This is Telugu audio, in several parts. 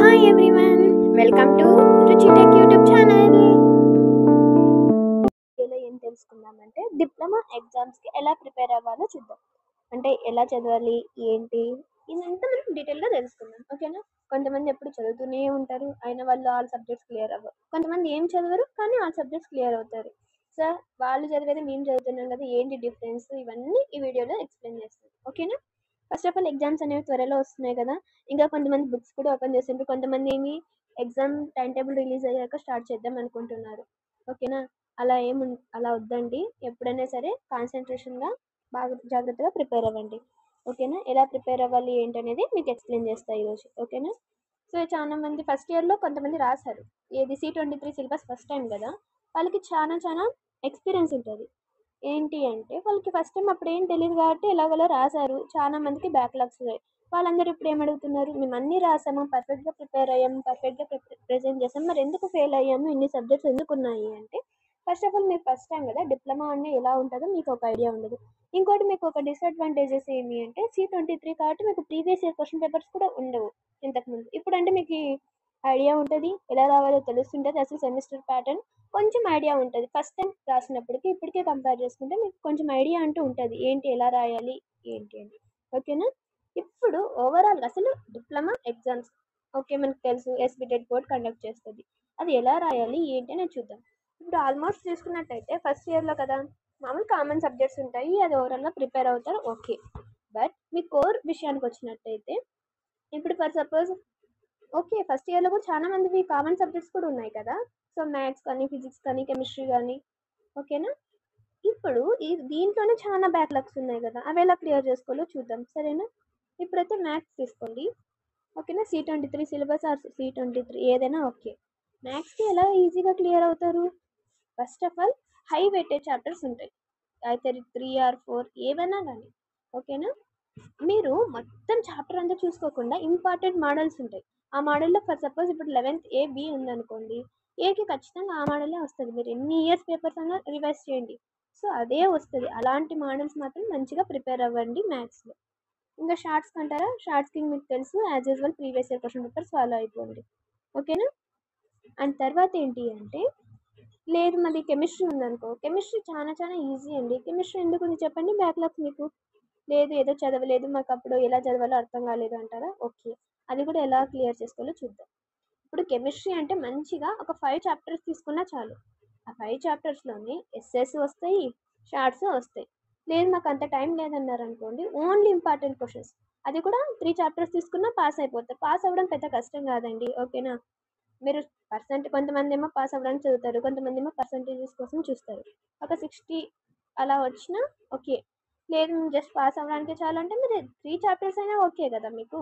హాయ్ ఎవ్రీవన్, వెల్కమ్ టు రుచి టెక్ యూట్యూబ్ ఛానల్. ఇలా ఏం తెలుసుకుందామంటే డిప్లొమా ఎగ్జామ్స్కి ఎలా ప్రిపేర్ అవ్వాలో చూద్దాం. అంటే ఎలా చదవాలి ఏంటి ఇదంతా మనం డీటెయిల్గా తెలుసుకుందాం, ఓకేనా? కొంతమంది ఎప్పుడు చదువుతూనే ఉంటారు, అయిన వాళ్ళు ఆల్ సబ్జెక్ట్స్ క్లియర్ అవ్వరు. కొంతమంది ఏం చదవరు కానీ ఆల్ సబ్జెక్ట్స్ క్లియర్ అవుతారు. సో వాళ్ళు చదివేది మేము చదువుతున్నాం కదా, ఏంటి డిఫరెన్స్, ఇవన్నీ ఈ వీడియోలో ఎక్స్ప్లెయిన్ చేస్తాం, ఓకేనా? ఫస్ట్ ఆఫ్ ఆల్ ఎగ్జామ్స్ అనేవి త్వరలో వస్తున్నాయి కదా, ఇంకా కొంతమంది బుక్స్ కూడా ఓపెన్ చేసిండ్రు, కొంతమంది ఏమి ఎగ్జామ్ టైం టేబుల్ రిలీజ్ అయ్యాక స్టార్ట్ చేద్దాం అనుకుంటున్నారు, ఓకేనా? అలా వద్దండి, ఎప్పుడైనా సరే కాన్సన్ట్రేషన్గా బాగా జాగ్రత్తగా ప్రిపేర్ అవ్వండి, ఓకేనా? ఎలా ప్రిపేర్ అవ్వాలి ఏంటనేది మీకు ఎక్స్ప్లెయిన్ చేస్తా ఈరోజు, ఓకేనా? సో చాలా మంది ఫస్ట్ ఇయర్లో కొంతమంది రాశారు, ఏది C23 సిలబస్ ఫస్ట్ టైం కదా, వాళ్ళకి చాలా ఎక్స్పీరియన్స్ ఉంటుంది. ఏంటి అంటే వాళ్ళకి ఫస్ట్ టైం అప్పుడు ఏం తెలియదు కాబట్టి ఎలాగోలా రాశారు, చాలా మందికి బ్యాక్లాగ్స్ అయ్యాయి. వాళ్ళందరూ ఇప్పుడు ఏమడుగుతున్నారు, మేము అన్నీ రాసాము, పర్ఫెక్ట్గా ప్రిపేర్ అయ్యాము, పర్ఫెక్ట్గా ప్రెజెంట్ చేసాము, మరి ఎందుకు ఫెయిల్ అయ్యాము, ఇన్ని సబ్జెక్ట్స్ ఎందుకు ఉన్నాయి అంటే ఫస్ట్ ఆఫ్ ఆల్ మీరు ఫస్ట్ టైం కదా, డిప్లొమా అన్నీ ఎలా ఉంటుందో మీకు ఒక ఐడియా ఉండదు. ఇంకోటి మీకు ఒక డిసడ్వాంటేజెస్ ఏమి అంటే C23 కాబట్టి మీకు ప్రీవియస్ ఇయర్ క్వశ్చన్ పేపర్స్ కూడా ఉండవు ఇంతకుముందు. ఇప్పుడు అంటే మీకు ఐడియా ఉంటుంది, ఎలా రావాలో తెలుస్తుంటుంది, అసలు సెమిస్టర్ ప్యాటర్న్ కొంచెం ఐడియా ఉంటుంది. ఫస్ట్ టైం రాసినప్పటికీ ఇప్పటికే కంపేర్ చేసుకుంటే మీకు కొంచెం ఐడియా అంటూ ఉంటుంది, ఏంటి ఎలా రాయాలి ఏంటి అని, ఓకేనా? ఇప్పుడు ఓవరాల్ అసలు డిప్లొమా ఎగ్జామ్స్ ఓకే మనకు తెలుసు, SBTET బోర్డ్ కండక్ట్ చేస్తుంది, అది ఎలా రాయాలి ఏంటి అనేది చూద్దాం. ఇప్పుడు ఆల్మోస్ట్ చూసుకున్నట్టయితే ఫస్ట్ ఇయర్లో కదా, మామూలు కామన్ సబ్జెక్ట్స్ ఉంటాయి, అది ఓవరాల్గా ప్రిపేర్ అవుతారు, ఓకే. బట్ మీ కోర్ విషయానికి వచ్చినట్టయితే ఇప్పుడు ఫర్ సపోజ్ ఓకే ఫస్ట్ ఇయర్లో కూడా చాలా మందివి కామన్ సబ్జెక్ట్స్ కూడా ఉన్నాయి కదా, సో మ్యాథ్స్ కానీ ఫిజిక్స్ కానీ కెమిస్ట్రీ కానీ, ఓకేనా? ఇప్పుడు దీంట్లోనే చాలా బ్యాక్లాగ్స్ ఉన్నాయి కదా, అవి ఎలా క్లియర్ చేసుకోవాలో చూద్దాం, సరేనా? ఇప్పుడైతే మ్యాథ్స్ తీసుకోండి, ఓకేనా? C23 సిలబస్ ఆర్ C23 ఏదైనా ఓకే. మ్యాథ్స్కి ఎలా ఈజీగా క్లియర్ అవుతారు? First of all high weightage chapters ఉంటాయి, అయితే 3 or 4 ఏవైనా కానీ, ఓకేనా? మీరు మొత్తం చాప్టర్ అంతా చూసుకోకుండా ఇంపార్టెంట్ మోడల్స్ ఉంటాయి, ఆ మోడల్లో ఫర్ సపోజ్ ఇప్పుడు 11th A B ఉందనుకోండి, ఏకి ఖచ్చితంగా ఆ మోడలే వస్తుంది, మీరు ఎన్ని ఇయర్స్ పేపర్స్ అన్నా రివైజ్ చేయండి, సో అదే వస్తుంది. అలాంటి మోడల్స్ మాత్రం మంచిగా ప్రిపేర్ అవ్వండి మ్యాథ్స్లో. ఇంకా షార్ట్స్ అంటారా, షార్ట్స్కి మీకు తెలుసు as usual previous year question papers follow అయిపోండి, ఓకేనా? అండ్ తర్వాత ఏంటి అంటే లేదు మాది కెమిస్ట్రీ ఉందనుకో, కెమిస్ట్రీ చాలా ఈజీ అండి. కెమిస్ట్రీ ఎందుకు ఉంది చెప్పండి బ్యాక్లాగ్స్ మీకు? లేదు ఏదో చదవలేదు, మాకు అప్పుడు ఎలా చదవాలో అర్థం కాలేదు అంటారా, ఓకే, అది కూడా ఎలా క్లియర్ చేసుకోవాలో చూద్దాం. ఇప్పుడు కెమిస్ట్రీ అంటే మంచిగా ఒక 5 చాప్టర్స్ తీసుకున్నా చాలు, ఆ 5 చాప్టర్స్లోనే ఎస్ఎస్ వస్తాయి, షార్ట్స్ వస్తాయి. లేదు మాకు అంత టైం లేదన్నారు అనుకోండి, ఓన్లీ ఇంపార్టెంట్ క్వశ్చన్స్, అది కూడా 3 చాప్టర్స్ తీసుకున్నా పాస్ అయిపోతారు. పాస్ అవ్వడం పెద్ద కష్టం కాదండి, ఓకేనా? మీరు కొంతమంది ఏమో పాస్ అవ్వడానికి చదువుతారు, కొంతమంది ఏమో పర్సంటేజెస్ కోసం చూస్తారు. ఒక 60 అలా వచ్చినా ఓకే, లేదు జస్ట్ పాస్ అవ్వడానికి చాలంటే మీరు 3 చాప్టర్స్ అయినా ఓకే కదా మీకు.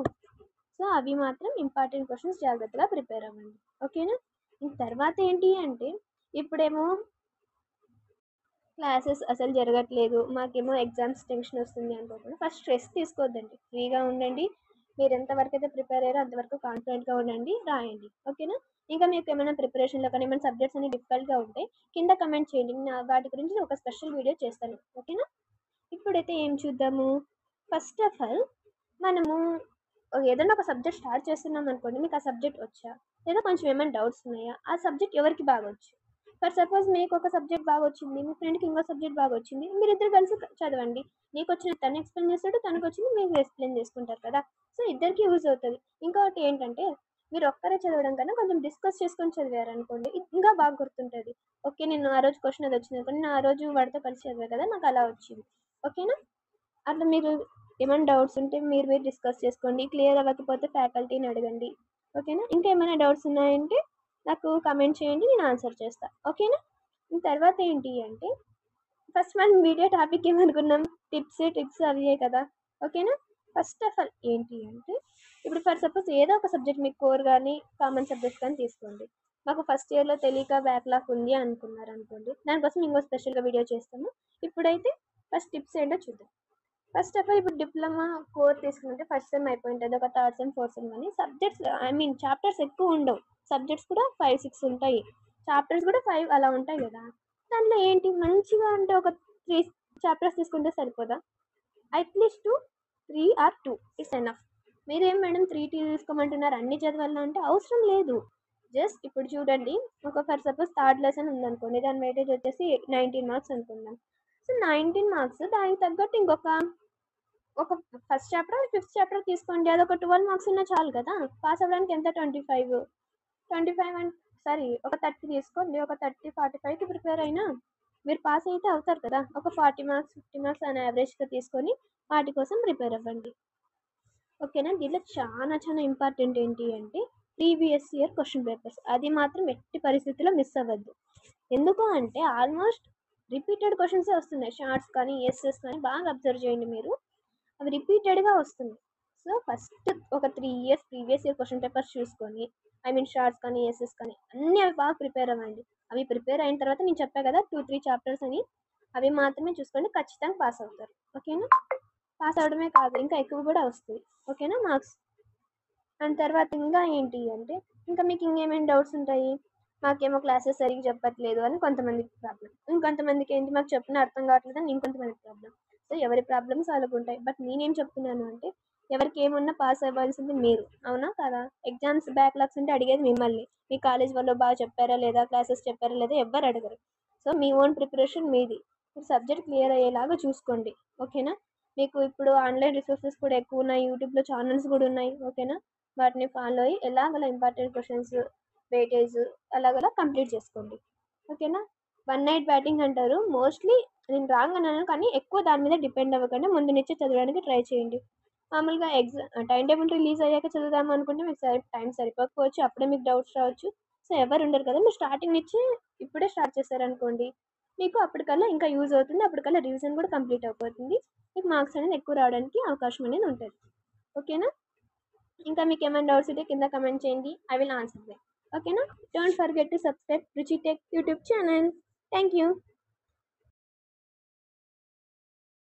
సో అవి మాత్రం ఇంపార్టెంట్ క్వశ్చన్స్ జాగ్రత్తగా ప్రిపేర్ అవ్వండి, ఓకేనా? ఇంక తర్వాత ఏంటి అంటే ఇప్పుడేమో క్లాసెస్ అసలు జరగట్లేదు, మాకేమో ఎగ్జామ్స్ టెన్షన్ వస్తుంది అనుకోకుండా ఫస్ట్ స్ట్రెస్ తీసుకోవద్దండి, ఫ్రీగా ఉండండి. మీరు ఎంతవరకు అయితే ప్రిపేర్ అయ్యారో అంతవరకు కాన్ఫిడెంట్గా ఉండండి, రాయండి, ఓకేనా? ఇంకా మీకు ఏమైనా ప్రిపరేషన్లో కానీ ఏమైనా సబ్జెక్ట్స్ అన్ని డిఫికల్ట్గా ఉంటే కింద కమెంట్ చేయండి, వాటి గురించి ఒక స్పెషల్ వీడియో చేస్తాను, ఓకేనా? ఇప్పుడైతే ఏం చూద్దాము. ఫస్ట్ ఆఫ్ ఆల్ మనము ఏదైనా ఒక సబ్జెక్ట్ స్టార్ట్ చేస్తున్నాం అనుకోండి, మీకు ఆ సబ్జెక్ట్ వచ్చా లేదా కొంచెం ఏమైనా డౌట్స్ ఉన్నాయా, ఆ సబ్జెక్ట్ ఎవరికి బాగా వచ్చు. ఫర్ సపోజ్ మీకు ఒక సబ్జెక్ట్ బాగా వచ్చింది, మీ ఫ్రెండ్కి ఇంకో సబ్జెక్ట్ బాగా వచ్చింది, మీరు ఇద్దరు కలిసి చదవండి, నీకు వచ్చిన తను ఎక్స్ప్లెయిన్ చేస్తాడు, తనకు వచ్చింది మీరు ఎక్స్ప్లెయిన్ చేసుకుంటారు కదా, సో ఇద్దరికి యూజ్ అవుతుంది. ఇంకొకటి ఏంటంటే మీరు ఒక్కరే చదవడం కన్నా కొంచెం డిస్కస్ చేసుకొని చదివారు అనుకోండి, ఇంకా బాగా గుర్తుంటుంది. ఓకే నేను ఆ రోజు క్వశ్చన్ అది వచ్చింది అనుకోండి, నేను ఆ రోజు వాడితో కలిసి చదివా కదా, నాకు అలా వచ్చింది, ఓకేనా? అట్లా మీరు ఏమైనా డౌట్స్ ఉంటే మీరు డిస్కస్ చేసుకోండి, క్లియర్ అవ్వకపోతే ఫ్యాకల్టీని అడగండి, ఓకేనా? ఇంకా ఏమైనా డౌట్స్ ఉన్నాయంటే నాకు కమెంట్ చేయండి, నేను ఆన్సర్ చేస్తాను, ఓకేనా? తర్వాత ఏంటి అంటే ఫస్ట్ మనం వీడియో టాపిక్ ఏమనుకున్నాం, టిప్స్ ట్రిక్స్ అవి కదా, ఓకేనా? ఫస్ట్ ఆఫ్ ఆల్ ఏంటి అంటే ఇప్పుడు ఫర్ సపోజ్ ఏదో ఒక సబ్జెక్ట్ మీకు కోర్ కానీ కామన్ సబ్జెక్ట్ కానీ తీసుకోండి, మాకు ఫస్ట్ ఇయర్లో తెలియక బ్యాక్లాగ్ ఉంది అనుకున్నారు అనుకోండి, దానికోసం ఇంకో స్పెషల్గా వీడియో చేస్తాము. ఇప్పుడైతే ఫస్ట్ టిప్స్ ఏంటో చూద్దాం. ఫస్ట్ ఆఫ్ ఆల్ ఇప్పుడు డిప్లొమా కోర్ తీసుకుంటే ఫస్ట్ సెమ్ అయిపోయింటుంది, ఒక థర్డ్ సెమ్ ఫోర్త్ సెమ్ కానీ సబ్జెక్ట్స్ చాప్టర్స్ ఎక్కువ ఉండవు, సబ్జెక్ట్స్ కూడా 5-6 ఉంటాయి, చాప్టర్స్ కూడా 5 అలా ఉంటాయి కదా. దాంట్లో ఏంటి మంచిగా అంటే ఒక 3 చాప్టర్స్ తీసుకుంటే సరిపోదా? At least 3 or 2 it's enough. మీరేం మేడం 3T తీసుకోమంటున్నారు అన్ని చదవాలా అంటే అవసరం లేదు. జస్ట్ ఇప్పుడు చూడండి, ఒక ఫర్ సపోజ్ థర్డ్ లెసన్ ఉందనుకోండి, దాని వెయిటేజ్ వచ్చేసి 19 మార్క్స్ అనుకుందాం. సో 19 మార్క్స్ దానికి తగ్గట్టు ఒక ఫస్ట్ చాప్టర్, ఫిఫ్త్ చాప్టర్ తీసుకోండి. అదొక 12 మార్క్స్ ఉన్నా చాలు కదా! పాస్ అవ్వడానికి ఎంత 25, 25 అండ్ సారీ ఒక 30 తీసుకోండి. ఒక 30, 45కి ప్రిపేర్ అయినా మీరు పాస్ అయితే అవుతారు కదా! ఒక 40 మార్క్స్, 50 మార్క్స్ అని యావరేజ్‌గా తీసుకొని వాటి కోసం ప్రిపేర్ అవ్వండి. ఓకేనా? దీంట్లో చాలా ఇంపార్టెంట్ ఏంటి అంటే ప్రీవియస్ ఇయర్ క్వశ్చన్ పేపర్స్. అది మాత్రం ఎట్టి పరిస్థితిలో మిస్ అవ్వద్దు. ఎందుకు అంటే ఆల్మోస్ట్ రిపీటెడ్ క్వశ్చన్సే వస్తున్నాయి. షార్ట్స్ కానీ, ఎస్ఎస్ కానీ బాగా అబ్జర్వ్ చేయండి మీరు. అవి రిపీటెడ్గా వస్తుంది. సో ఫస్ట్ ఒక 3 years previous year question papers చూసుకొని, ఐ మీన్ షార్ట్స్ కానీ, ఎస్ఎస్ కానీ అన్నీ అవి బాగా ప్రిపేర్ అవ్వండి. అవి ప్రిపేర్ అయిన తర్వాత నేను చెప్పా కదా 2-3 చాప్టర్స్ అని, అవి మాత్రమే చూసుకోండి, ఖచ్చితంగా పాస్ అవుతారు. ఓకేనా? పాస్ అవడమే కాదు, ఇంకా ఎక్కువ కూడా వస్తుంది. ఓకేనా మార్క్స్. అండ్ తర్వాత ఇంకా ఏంటి అంటే, ఇంకా మీకు ఇంకేమైనా డౌట్స్ ఉంటాయి, మాకేమో క్లాసెస్ సరిగ్గా చెప్పట్లేదు అని కొంతమందికి ప్రాబ్లం, ఇంకొంతమందికి ఏంటి మాకు చెప్పిన అర్థం కావట్లేదు అని ఇంకొంతమందికి ప్రాబ్లం. సో ఎవరి ప్రాబ్లమ్స్ వాళ్ళకు ఉంటాయి. బట్ నేనేం చెప్తున్నాను అంటే, ఎవరికి ఏమున్నా పాస్ అవ్వాల్సింది మీరు, అవునా కదా? ఎగ్జామ్స్ బ్యాక్లాగ్స్ ఉంటే అడిగేది మిమ్మల్ని, మీ కాలేజ్ వాళ్ళు బాగా చెప్పారా లేదా, క్లాసెస్ చెప్పారా లేదా ఎవ్వరు అడగరు. సో మీ ఓన్ ప్రిపరేషన్ మీది, మీరు సబ్జెక్ట్ క్లియర్ అయ్యేలాగా చూసుకోండి. ఓకేనా? మీకు ఇప్పుడు ఆన్లైన్ రిసోర్సెస్ కూడా ఎక్కువ ఉన్నాయి, యూట్యూబ్లో ఛానల్స్ కూడా ఉన్నాయి. ఓకేనా? వాటిని ఫాలో అయ్యి ఎలాగలా ఇంపార్టెంట్ క్వశ్చన్స్, వెయిటేజ్ అలాగలా కంప్లీట్ చేసుకోండి. ఓకేనా? వన్ నైట్ బ్యాటింగ్ అంటారు మోస్ట్లీ, నేను రాంగ్ అన్నాను కానీ ఎక్కువ దాని మీద డిపెండ్ అవ్వకుండా ముందు నుంచే చదవడానికి ట్రై చేయండి. మామూలుగా టైం టేబుల్ రిలీజ్ అయ్యాక చదువుదాం అనుకుంటే మీకు టైం సరిపోకపోవచ్చు, అప్పుడే మీకు డౌట్స్ రావచ్చు. సో ఎవరు ఉండరు కదా, మీరు స్టార్టింగ్ నుంచి ఇప్పుడే స్టార్ట్ చేశారనుకోండి, మీకు అప్పటికల్లా ఇంకా యూజ్ అవుతుంది, అప్పటికల్లా రివిజన్ కూడా కంప్లీట్ అయిపోతుంది, మీకు మార్క్స్ అనేది ఎక్కువ రావడానికి అవకాశం అనేది ఉంటుంది. ఓకేనా? ఇంకా మీకు ఏమైనా డౌట్స్ ఉంటే కింద కమెంట్ చేయండి, ఐ విల్ ఆన్సర్ దెమ్. ఓకేనా? డోంట్ ఫర్గెట్ టు సబ్స్క్రైబ్ రుచి tech YouTube channel. Thank you.